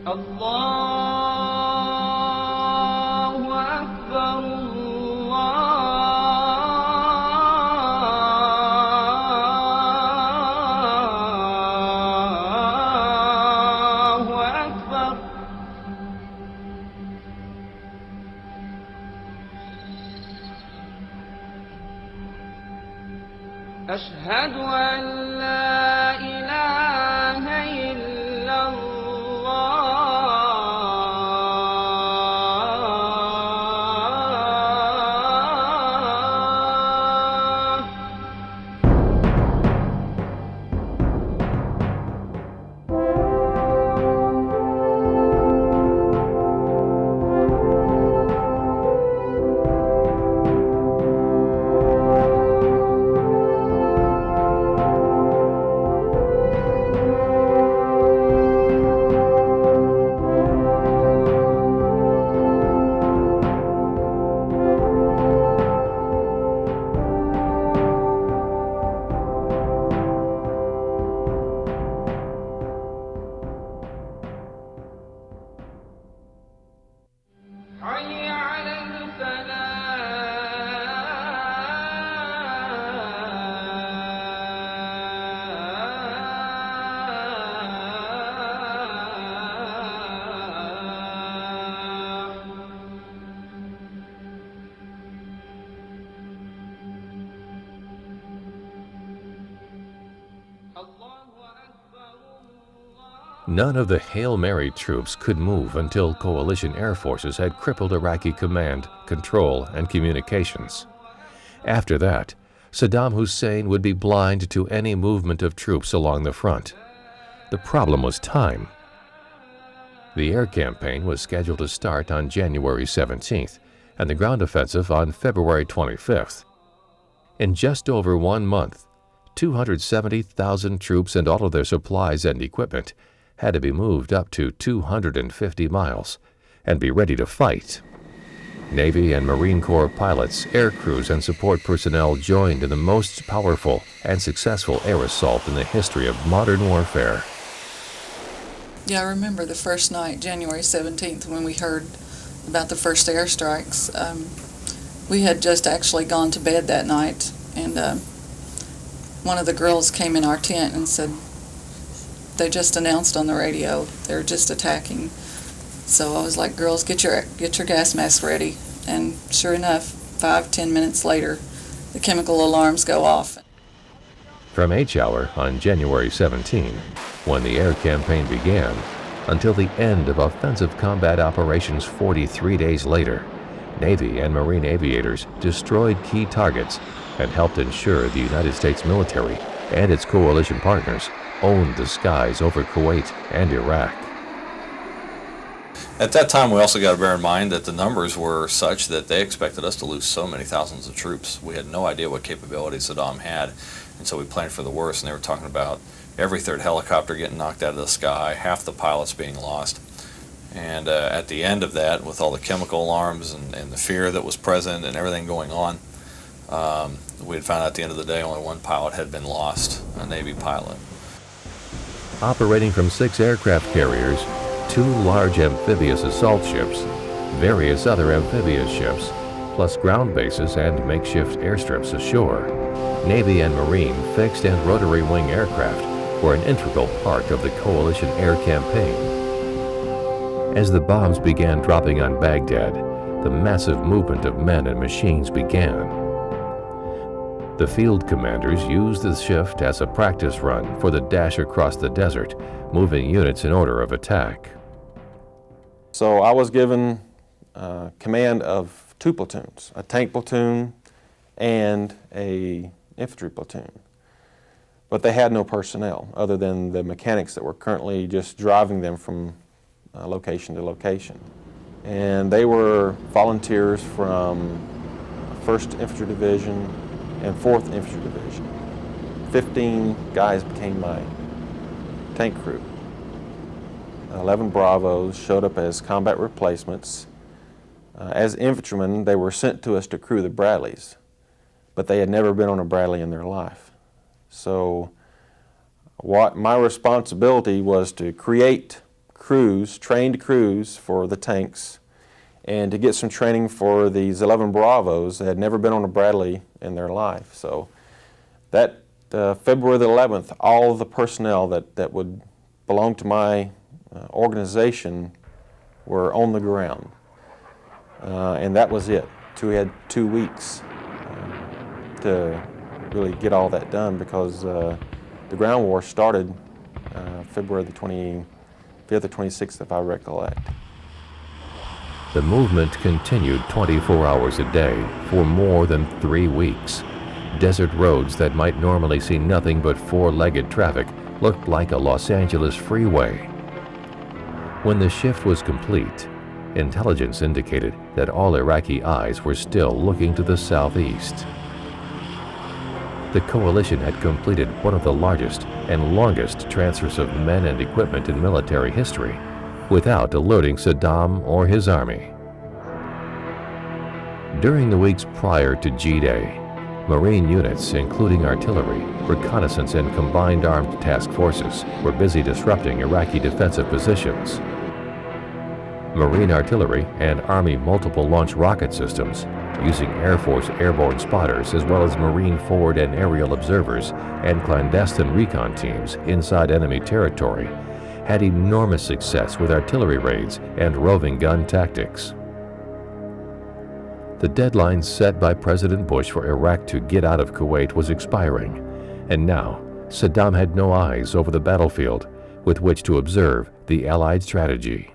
الله أكبر الله أكبر. أشهد أن لا إله إلا الله. حي على الفلاح. None of the Hail Mary troops could move until coalition air forces had crippled Iraqi command, control, and communications. After that, Saddam Hussein would be blind to any movement of troops along the front. The problem was time. The air campaign was scheduled to start on January 17th and the ground offensive on February 25th. In just over 1 month, 270,000 troops and all of their supplies and equipment had to be moved up to 250 miles and be ready to fight. Navy and Marine Corps pilots, air crews, and support personnel joined in the most powerful and successful air assault in the history of modern warfare. Yeah, I remember the first night, January 17th, when we heard about the first airstrikes. We had just actually gone to bed that night, and one of the girls came in our tent and said, they just announced on the radio they're just attacking. So I was like, girls, get your gas masks ready. And sure enough, 5-10 minutes later, the chemical alarms go off. From H hour on January 17, when the air campaign began, until the end of offensive combat operations 43 days later, Navy and Marine aviators destroyed key targets and helped ensure the United States military and its coalition partners owned the skies over Kuwait and Iraq. At that time, we also got to bear in mind that the numbers were such that they expected us to lose so many thousands of troops. We had no idea what capabilities Saddam had, and so we planned for the worst, and they were talking about every third helicopter getting knocked out of the sky, half the pilots being lost. And at the end of that, with all the chemical alarms and the fear that was present and everything going on, we had found out at the end of the day only one pilot had been lost, a Navy pilot. Operating from 6 aircraft carriers, 2 large amphibious assault ships, various other amphibious ships, plus ground bases and makeshift airstrips ashore, Navy and Marine fixed and rotary wing aircraft were an integral part of the coalition air campaign. As the bombs began dropping on Baghdad, the massive movement of men and machines began. The field commanders used the shift as a practice run for the dash across the desert, moving units in order of attack. So I was given command of 2 platoons, a tank platoon and a infantry platoon. But they had no personnel other than the mechanics that were currently just driving them from location to location. And they were volunteers from 1st Infantry Division and 4th Infantry Division. 15 guys became my tank crew. 11 Bravos showed up as combat replacements. As infantrymen, they were sent to us to crew the Bradleys, but they had never been on a Bradley in their life. So what my responsibility was to create crews, trained crews for the tanks, and to get some training for these 11 Bravos that had never been on a Bradley in their life. So that February the 11th, all of the personnel that would belong to my organization were on the ground. And that was it. So we had 2 weeks to really get all that done, because the ground war started February the 25th or 26th, if I recollect. The movement continued 24 hours a day for more than 3 weeks. Desert roads that might normally see nothing but four-legged traffic looked like a Los Angeles freeway. When the shift was complete, intelligence indicated that all Iraqi eyes were still looking to the southeast. The coalition had completed one of the largest and longest transfers of men and equipment in military history without alerting Saddam or his army. During the weeks prior to G-Day, Marine units, including artillery, reconnaissance, and combined armed task forces, were busy disrupting Iraqi defensive positions. Marine artillery and Army multiple launch rocket systems, using Air Force airborne spotters as well as Marine forward and aerial observers and clandestine recon teams inside enemy territory, had enormous success with artillery raids and roving gun tactics. The deadline set by President Bush for Iraq to get out of Kuwait was expiring, and now Saddam had no eyes over the battlefield with which to observe the Allied strategy.